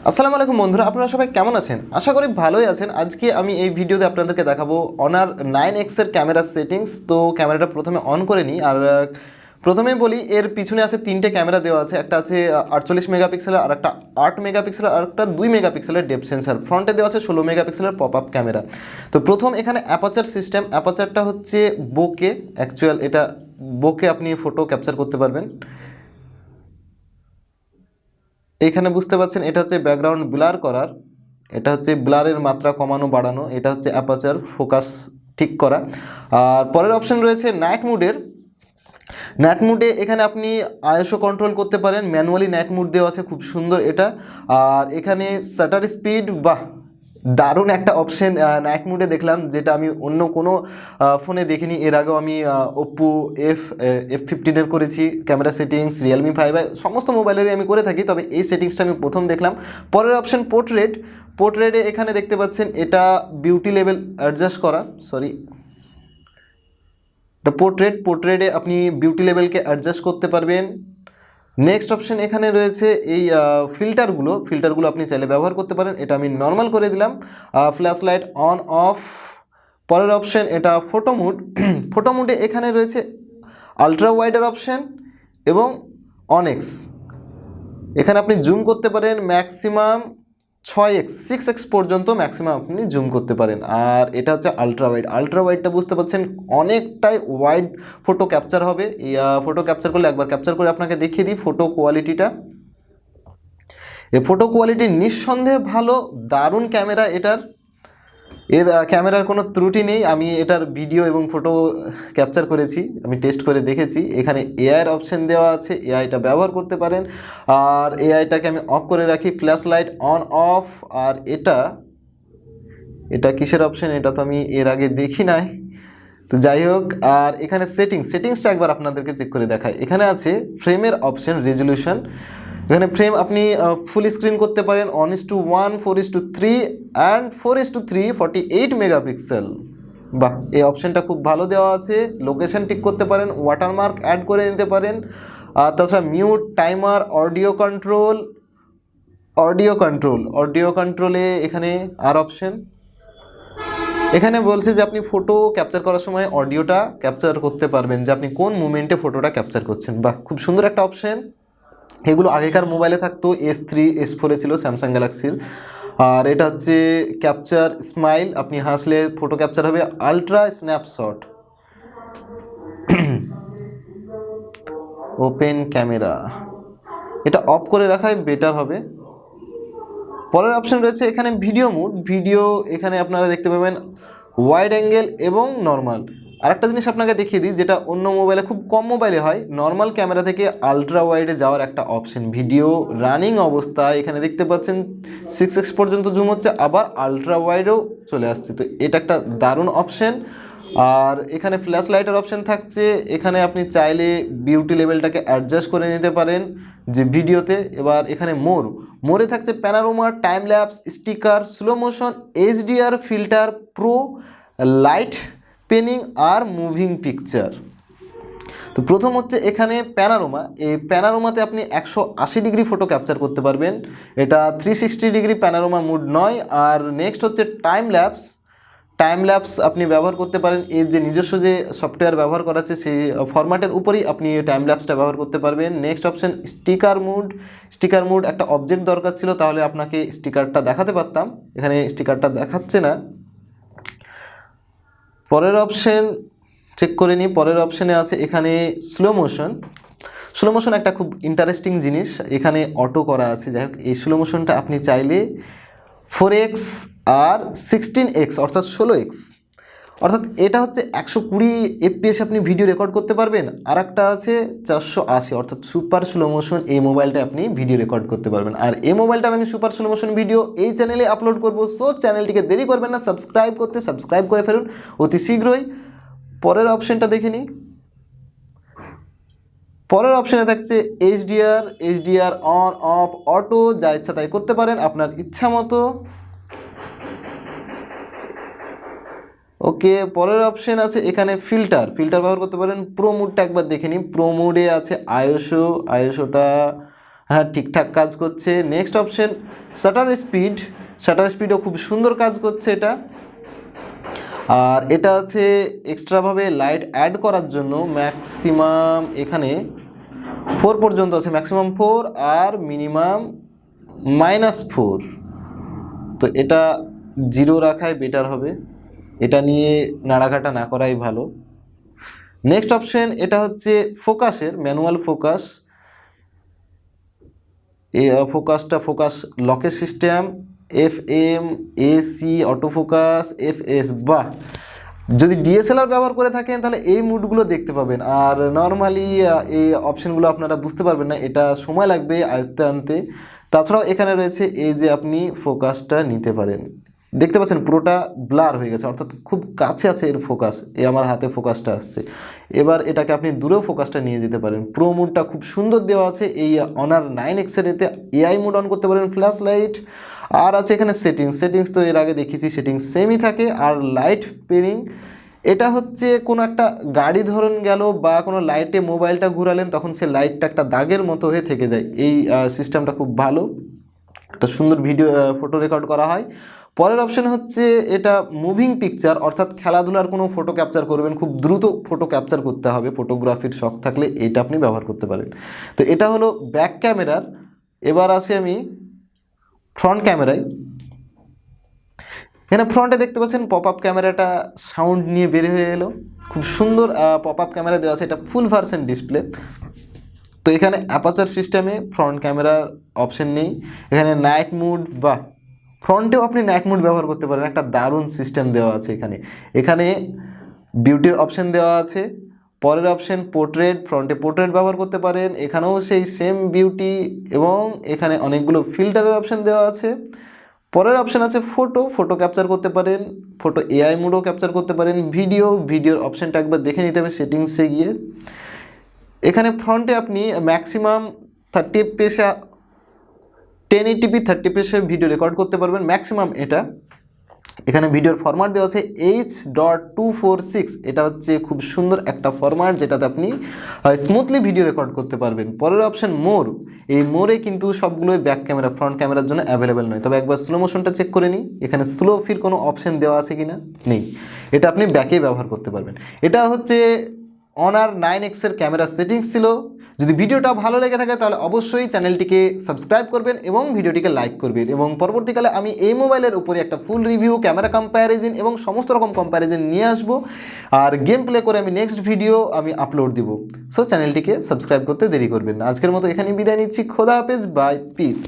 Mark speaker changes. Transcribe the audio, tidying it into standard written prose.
Speaker 1: আসসালামু আলাইকুম বন্ধুরা, আপনারা সবাই কেমন আছেন? আশা করি ভালোই আছেন। আজকে আমি এই ভিডিওতে আপনাদেরকে দেখাবো অনার 9X এর ক্যামেরা সেটিংস। তো ক্যামেরাটা প্রথমে অন করে নিই। আর প্রথমেই বলি, এর পিছনে আছে তিনটে ক্যামেরা দেওয়া আছে। একটা আছে 48 মেগাপিক্সেলের, আর একটা 8 মেগাপিক্সেলের, আর একটা 2 মেগাপিক্সেলের ডেপথ সেন্সার। ফ্রন্টে দেওয়া আছে 16 মেগাপিক্সেলের পপ আপ ক্যামেরা। তো প্রথম এখানে অ্যাপারচার সিস্টেম। অ্যাপারচারটা হচ্ছে বোকে, অ্যাকচুয়াল এটা বোকে আপনি ফটো ক্যাপচার করতে পারবেন। এখানে বুঝতে পাচ্ছেন এটা হচ্ছে ব্যাকগ্রাউন্ড ব্লার করার, এটা হচ্ছে ব্লারের মাত্রা কমানো বাড়ানো, এটা হচ্ছে অ্যাপারচার ফোকাস ঠিক করা। আর পরের অপশন রয়েছে নাইট মুডের। নাইট মুডে এখানে আপনি আইএসও কন্ট্রোল করতে পারেন, ম্যানুয়ালি নাইট মুড দেওয়া আছে, খুব সুন্দর এটা। আর এখানে শাটার স্পিড, বাহ দারুণ একটা অপশন নাইট মুডে দেখলাম, যেটা আমি অন্য কোনো ফোনে দেখিনি। এর আগেও আমি ওপ্পো F15 করেছি ক্যামেরা সেটিংস, রিয়েলমি 5 সমস্ত মোবাইলেরই আমি করে থাকি, তবে এই সেটিংসটা আমি প্রথম দেখলাম। পরের অপশন পোর্ট্রেট। পোর্ট্রেটে এখানে দেখতে পাচ্ছেন এটা বিউটি লেভেল অ্যাডজাস্ট করা, সরি এটা পোর্ট্রেটে আপনি বিউটি লেভেলকে অ্যাডজাস্ট করতে পারবেন। নেক্সট অপশন এখানে রয়েছে এই ফিল্টারগুলো আপনি চাইলে ব্যবহার করতে পারেন। এটা আমি নর্মাল করে দিলাম। Flash light on of. পরের অপশন এটা ফটো মুড। ফটো মুডে এখানে রয়েছে আলট্রা ওয়াইডের অপশন এবং অনেক্স। এখানে আপনি জুম করতে পারেন ম্যাক্সিমাম 6x 6x পর্যন্ত ম্যাক্সিমাম আপনি জুম করতে পারেন। আর এটা হচ্ছে আলট্রা ওয়াইডটা বুঝতে পাচ্ছেন অনেকটাই ওয়াইড ফটো ক্যাপচার হবে। ফটো ক্যাপচার করলে একবার ক্যাপচার করে আপনাকে দেখিয়ে দিই ফটো কোয়ালিটিটা। এই ফটো কোয়ালিটি নিঃসন্দেহে ভালো, দারুণ ক্যামেরা এটার। ক্যামেরার কোনো ত্রুটি নেই। আমি এটার ভিডিও এবং ফটো ক্যাপচার করেছি, আমি টেস্ট করে দেখেছি। এখানে এআইয়ের অপশন দেওয়া আছে, এআইটা ব্যবহার করতে পারেন। আর এআইটাকে আমি অফ করে রাখি, ফ্ল্যাশ লাইট অন অফ। আর এটা কিসের অপশন, এটা তো আমি এর আগে দেখি নাই, তো যাই হোক। আর এখানে সেটিংসটা একবার আপনাদেরকে চেক করে দেখায়। এখানে আছে ফ্রেমের অপশন, রেজলিউশন। এখানে ফ্রেম আপনি ফুল স্ক্রিন করতে পারেন 1:1, 4:3 অ্যান্ড 4:3 48 মেগাপিক্সেল। বাহ, এই অপশানটা খুব ভালো দেওয়া আছে। লোকেশন ঠিক করতে পারেন, ওয়াটারমার্ক অ্যাড করে নিতে পারেন। আর তাছাড়া মিউট, টাইমার, অডিও কন্ট্রোলে এখানে আর অপশন। এখানে বলছে যে আপনি ফটো ক্যাপচার করার সময় অডিওটা ক্যাপচার করতে পারবেন, যে আপনি কোন মুমেন্টে ফটোটা ক্যাপচার করছেন। বাহ, খুব সুন্দর একটা অপশন। এগুলো আগেকার মোবাইলে থাকতো, S3 S4 ছিল স্যামসাং গ্যালাক্সির। আর এটা হচ্ছে ক্যাপচার স্মাইল, আপনি হাসলে ফটো ক্যাপচার হবে। আলট্রা স্ন্যাপশট, ওপেন ক্যামেরা, এটা অফ করে রাখাই বেটার হবে। পরের অপশন রয়েছে এখানে ভিডিও মুড। এখানে আপনারা দেখতে পাবেন ওয়াইড অ্যাঙ্গেল এবং নর্মাল। আরেকটা জিনিস আপনাকে দেখিয়ে দিই, যেটা অন্য মোবাইলে, খুব কম মোবাইলে হয়, নর্মাল ক্যামেরা থেকে আলট্রা ওয়াইডে যাওয়ার একটা অপশন। ভিডিও রানিং অবস্থায় এখানে দেখতে পাচ্ছেন 6x পর্যন্ত জুম হচ্ছে, আবার আলট্রা ওয়াইডেও চলে আসছে। তো এটা একটা দারুণ অপশন। আর এখানে ফ্ল্যাশ লাইটের অপশন থাকছে। এখানে আপনি চাইলে বিউটি লেভেলটাকে অ্যাডজাস্ট করে নিতে পারেন যে ভিডিওতে। এবার এখানে মোরে থাকছে panorama, time lapse, sticker, slow motion, HDR filter, pro, light paining are moving picture. তো প্রথম হচ্ছে এখানে প্যানোরামা। এই প্যানোরামাতে আপনি 180 ডিগ্রি ফটো ক্যাপচার করতে পারবেন, এটা 360 ডিগ্রি প্যানোরামা মুড নয়। আর নেক্সট হচ্ছে টাইম ল্যাপস আপনি ব্যবহার করতে পারেন। এর যে নিজস্ব যে সফটওয়্যার ব্যবহার করা আছে, সেই ফরম্যাটের উপরেই আপনি টাইম ল্যাপসটা ব্যবহার করতে পারবেন। নেক্সট অপশন স্টিকার মুড একটা অবজেক্ট দরকার ছিল, তাহলে আপনাকে স্টিকারটা দেখাতে পারতাম, এখানে স্টিকারটা দেখাচ্ছে না। পরের অপশন চেক করে নিই। পরের অপশানে আছে এখানে স্লো মোশন একটা খুব ইন্টারেস্টিং জিনিস, এখানে অটো করা আছে। যাই হোক, এই স্লো মোশনটা আপনি চাইলে 4x আর 16x অর্থাৎ 16x, অর্থাৎ এটা হচ্ছে 120 FPS আপনি ভিডিও রেকর্ড করতে পারবেন। আর একটা আছে 480 অর্থাৎ সুপার স্লো মোশন, এই মোবাইলটা আপনি ভিডিও রেকর্ড করতে পারবেন। আর এই মোবাইলটার আমি সুপার স্লো মোশন ভিডিও এই চ্যানেলে আপলোড করবো। সো চ্যানেলটিকে দেরি করবেন না, সাবস্ক্রাইব করে ফেলুন অতি শীঘ্রই। পরের অপশনটা দেখে নিই। পরের অপশানে থাকছে HDR অন অফ অটো, যা ইচ্ছা তাই করতে পারেন আপনার ইচ্ছা মতো। ওকে, পরের অপশন আছে এখানে ফিল্টার ব্যবহার করতে পারেন। প্রো মুডটা একবার দেখে নিই। প্রো মুডে আছে আইএসওটা হ্যাঁ, ঠিকঠাক কাজ করছে। নেক্সট অপশন শাটার স্পিডও খুব সুন্দর কাজ করছে এটা। আর এটা আছে এক্সট্রাভাবে লাইট অ্যাড করার জন্য, ম্যাক্সিমাম এখানে 4 পর্যন্ত আছে, ম্যাক্সিমাম 4 আর মিনিমাম -4। তো এটা 0 রাখাই বেটার হবে, এটা নিয়ে নাড়াঘাটা না করাই ভালো। নেক্সট অপশন এটা হচ্ছে ফোকাসের, ম্যানুয়াল ফোকাস। এই ফোকাস লকের system, FM, AC, auto focus, FS। বাহ, যদি ডিএসএলআর ব্যবহার করে থাকেন তাহলে এই মুডগুলো দেখতে পাবেন। আর নর্মালি এই অপশনগুলো আপনারা বুঝতে পারবেন না, এটা সময় লাগবে আয়ত্তে আনতে। তাছাড়াও এখানে রয়েছে এই যে আপনি ফোকাসটা নিতে পারেন, দেখতে পাচ্ছেন পুরোটা ব্লার হয়ে গেছে, অর্থাৎ খুব কাছে আছে এর ফোকাস। এই আমার হাতে ফোকাসটা আসছে, এবার এটাকে আপনি দূরেও ফোকাসটা নিয়ে যেতে পারেন। প্রো মুডটা খুব সুন্দর দেওয়া আছে এই অনার 9X এর। এতে AI মুড অন করতে পারেন, ফ্ল্যাশ লাইট। আর আছে এখানে সেটিংস তো এর আগে দেখেছি, সেটিংস সেমই থাকে। আর লাইট পেরিং, এটা হচ্ছে কোনো একটা গাড়ি ধরুন গেল বা কোনো লাইটে মোবাইলটা ঘুরালেন, তখন সে লাইটটা একটা দাগের মতো হয়ে থেকে যায়। এই সিস্টেমটা খুব ভালো, একটা সুন্দর ভিডিও ফটো রেকর্ড করা হয়। পরের অপশন হচ্ছে এটা মুভিং পিকচার, অর্থাৎ খেলাধুলার কোনো ফটো ক্যাপচার করবেন, খুব দ্রুত ফটো ক্যাপচার করতে হবে, ফটোগ্রাফির শখ থাকলে এটা আপনি ব্যবহার করতে পারেন। তো এটা হলো ব্যাক ক্যামেরার। এবার আসি আমি ফ্রন্ট ক্যামেরায়। এখানে ফ্রন্টে দেখতে পাচ্ছেন পপ আপ ক্যামেরাটা সাউন্ড নিয়ে বের হয়ে এলো, খুব সুন্দর পপ আপ ক্যামেরা দেওয়া আছে। এটা ফুল ভার্সন ডিসপ্লে। তো এখানে অ্যাপাচার সিস্টেমে ফ্রন্ট ক্যামেরার অপশন নেই। এখানে নাইট মুড, বা ফ্রন্টেও আপনি নাইট মুড ব্যবহার করতে পারেন, একটা দারুণ সিস্টেম দেওয়া আছে এখানে। এখানে বিউটির অপশন দেওয়া আছে। পরের অপশন পোর্ট্রেট, ফ্রন্টে পোর্ট্রেট ব্যবহার করতে পারেন, এখানেও সেই সেম বিউটি, এবং এখানে অনেকগুলো ফিল্টারের অপশন দেওয়া আছে। পরের অপশন আছে ফটো ক্যাপচার করতে পারেন, ফটো AI মুডও ক্যাপচার করতে পারেন। ভিডিওর অপশনটা একবার দেখে নিতে হবে সেটিংসে গিয়ে। এখানে ফ্রন্টে আপনি maximum 30 fps 1080p 30fps video record করতে পারবেন, ম্যাক্সিমাম এটা। এখানে ভিডিওর ফরম্যাট দেওয়া আছে H.246, এটা হচ্ছে খুব সুন্দর একটা ফরম্যাট যেটাতে আপনি স্মুথলি ভিডিও রেকর্ড করতে পারবেন। পরের অপশন মোর, এই মোরে কিন্তু সবগুলোই ব্যাক ক্যামেরা, ফ্রন্ট ক্যামেরার জন্য অ্যাভেলেবেল নয়। তবে একবার স্লো মোশনটা চেক করে নিই, এখানে স্লো ফির কোনো অপশন দেওয়া আছে কিনা, নেই। এটা আপনি ব্যাকে ব্যবহার করতে পারবেন। এটা হচ্ছে অনার 9X এর ক্যামেরা সেটিংস ছিল। যদি ভিডিওটা ভালো লেগে থাকে তাহলে অবশ্যই চ্যানেলটিকে সাবস্ক্রাইব করবেন এবং ভিডিওটিকে লাইক করবেন, এবং পরবর্তীকালে আমি এই মোবাইলের উপরে একটা ফুল রিভিউ, ক্যামেরা কম্প্যারিজন এবং সমস্ত রকম কম্প্যারিজন নিয়ে আসবো। আর গেম প্লে করে আমি নেক্সট ভিডিও আমি আপলোড দিব। সো চ্যানেলটিকে সাবস্ক্রাইব করতে দেরি করবেন না। আজকের মতো এখানেই বিদায় নিচ্ছি। খোদা হাফেজ, বাই, পিস।